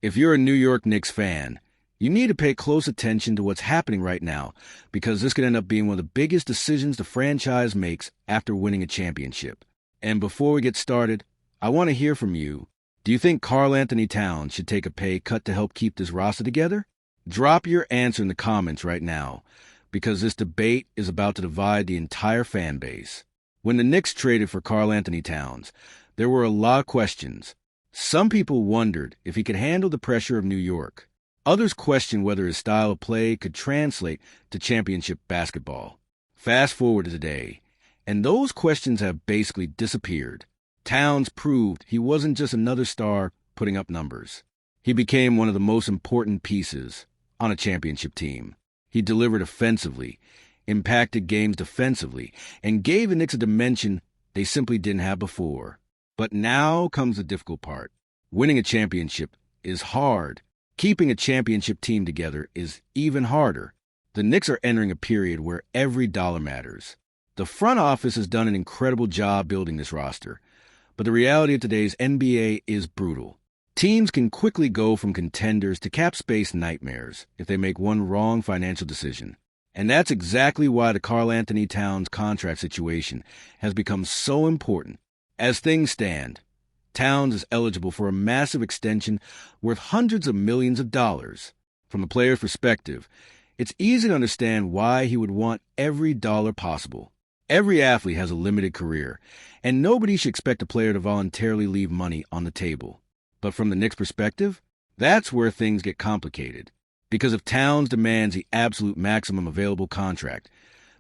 If you're a New York Knicks fan, you need to pay close attention to what's happening right now because this could end up being one of the biggest decisions the franchise makes after winning a championship. And before we get started, I want to hear from you. Do you think Karl-Anthony Towns should take a pay cut to help keep this roster together? Drop your answer in the comments right now because this debate is about to divide the entire fan base. When the Knicks traded for Karl-Anthony Towns, there were a lot of questions. Some people wondered if he could handle the pressure of New York. Others questioned whether his style of play could translate to championship basketball. Fast forward to today, and those questions have basically disappeared. Towns proved he wasn't just another star putting up numbers. He became one of the most important pieces on a championship team. He delivered offensively, impacted games defensively, and gave the Knicks a dimension they simply didn't have before. But now comes the difficult part. Winning a championship is hard. Keeping a championship team together is even harder. The Knicks are entering a period where every dollar matters. The front office has done an incredible job building this roster, but the reality of today's NBA is brutal. Teams can quickly go from contenders to cap space nightmares if they make one wrong financial decision. And that's exactly why the Karl-Anthony Towns contract situation has become so important. As things stand, Towns is eligible for a massive extension worth hundreds of millions of dollars. From a player's perspective, it's easy to understand why he would want every dollar possible. Every athlete has a limited career, and nobody should expect a player to voluntarily leave money on the table. But from the Knicks' perspective, that's where things get complicated. Because if Towns demands the absolute maximum available contract,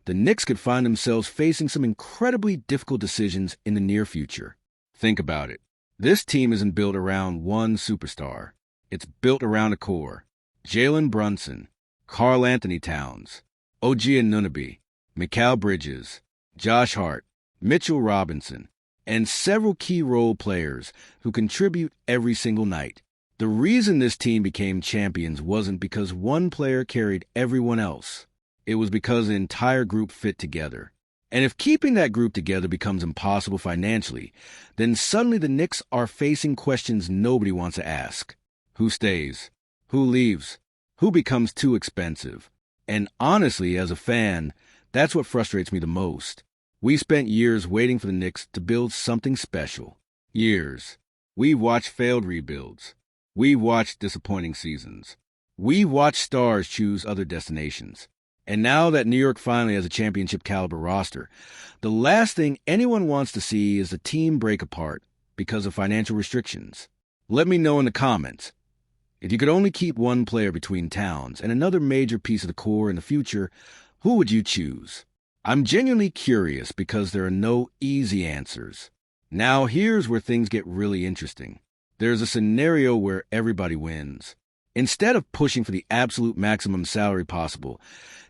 the Knicks could find themselves facing some incredibly difficult decisions in the near future. Think about it. This team isn't built around one superstar. It's built around a core. Jalen Brunson, Karl-Anthony Towns, OG Anunoby, Mikal Bridges, Josh Hart, Mitchell Robinson, and several key role players who contribute every single night. The reason this team became champions wasn't because one player carried everyone else. It was because the entire group fit together. And if keeping that group together becomes impossible financially, then suddenly the Knicks are facing questions nobody wants to ask. Who stays? Who leaves? Who becomes too expensive? And honestly, as a fan, that's what frustrates me the most. We spent years waiting for the Knicks to build something special. Years. We've watched failed rebuilds. We've watched disappointing seasons. We've watched stars choose other destinations. And now that New York finally has a championship-caliber roster, the last thing anyone wants to see is the team break apart because of financial restrictions. Let me know in the comments. If you could only keep one player between Towns and another major piece of the core in the future, who would you choose? I'm genuinely curious because there are no easy answers. Now here's where things get really interesting. There's a scenario where everybody wins. Instead of pushing for the absolute maximum salary possible,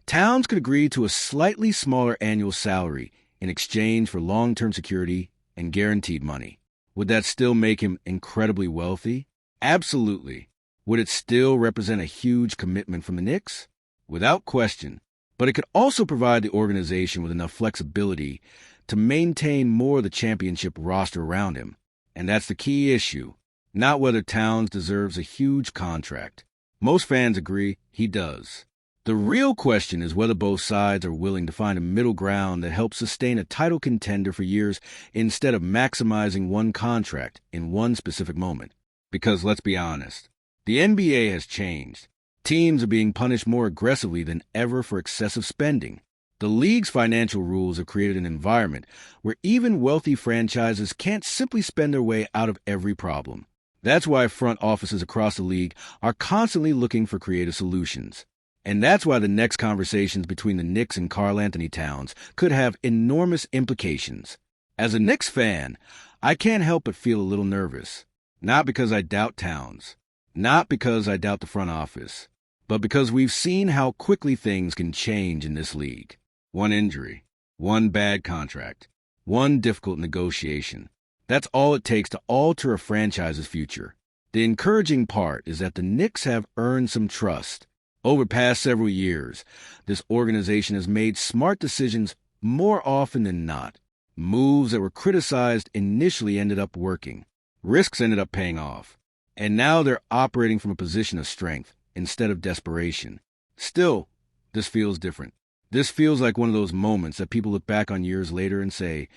Towns could agree to a slightly smaller annual salary in exchange for long-term security and guaranteed money. Would that still make him incredibly wealthy? Absolutely. Would it still represent a huge commitment from the Knicks? Without question. But it could also provide the organization with enough flexibility to maintain more of the championship roster around him. And that's the key issue. Not whether Towns deserves a huge contract. Most fans agree he does. The real question is whether both sides are willing to find a middle ground that helps sustain a title contender for years instead of maximizing one contract in one specific moment. Because let's be honest, the NBA has changed. Teams are being punished more aggressively than ever for excessive spending. The league's financial rules have created an environment where even wealthy franchises can't simply spend their way out of every problem. That's why front offices across the league are constantly looking for creative solutions. And that's why the next conversations between the Knicks and Karl-Anthony Towns could have enormous implications. As a Knicks fan, I can't help but feel a little nervous. Not because I doubt Towns. Not because I doubt the front office. But because we've seen how quickly things can change in this league. One injury. One bad contract. One difficult negotiation. That's all it takes to alter a franchise's future. The encouraging part is that the Knicks have earned some trust. Over the past several years, this organization has made smart decisions more often than not. Moves that were criticized initially ended up working. Risks ended up paying off. And now they're operating from a position of strength instead of desperation. Still, this feels different. This feels like one of those moments that people look back on years later and say,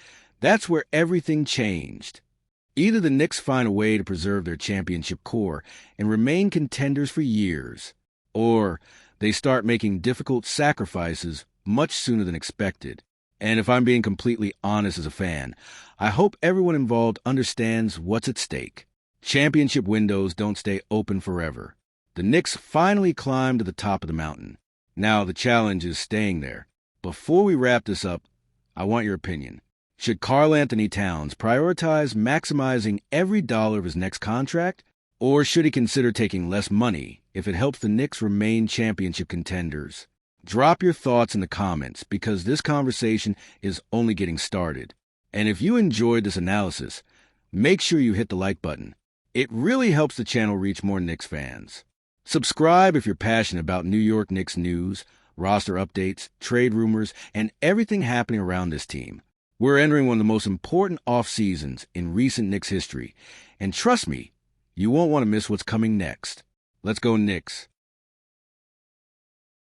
that's where everything changed. Either the Knicks find a way to preserve their championship core and remain contenders for years, or they start making difficult sacrifices much sooner than expected. And if I'm being completely honest as a fan, I hope everyone involved understands what's at stake. Championship windows don't stay open forever. The Knicks finally climbed to the top of the mountain. Now the challenge is staying there. Before we wrap this up, I want your opinion. Should Karl Anthony Towns prioritize maximizing every dollar of his next contract, or should he consider taking less money if it helps the Knicks remain championship contenders? Drop your thoughts in the comments because this conversation is only getting started. And if you enjoyed this analysis, make sure you hit the like button. It really helps the channel reach more Knicks fans. Subscribe if you're passionate about New York Knicks news, roster updates, trade rumors, and everything happening around this team. We're entering one of the most important off-seasons in recent Knicks history, and trust me, you won't want to miss what's coming next. Let's go Knicks.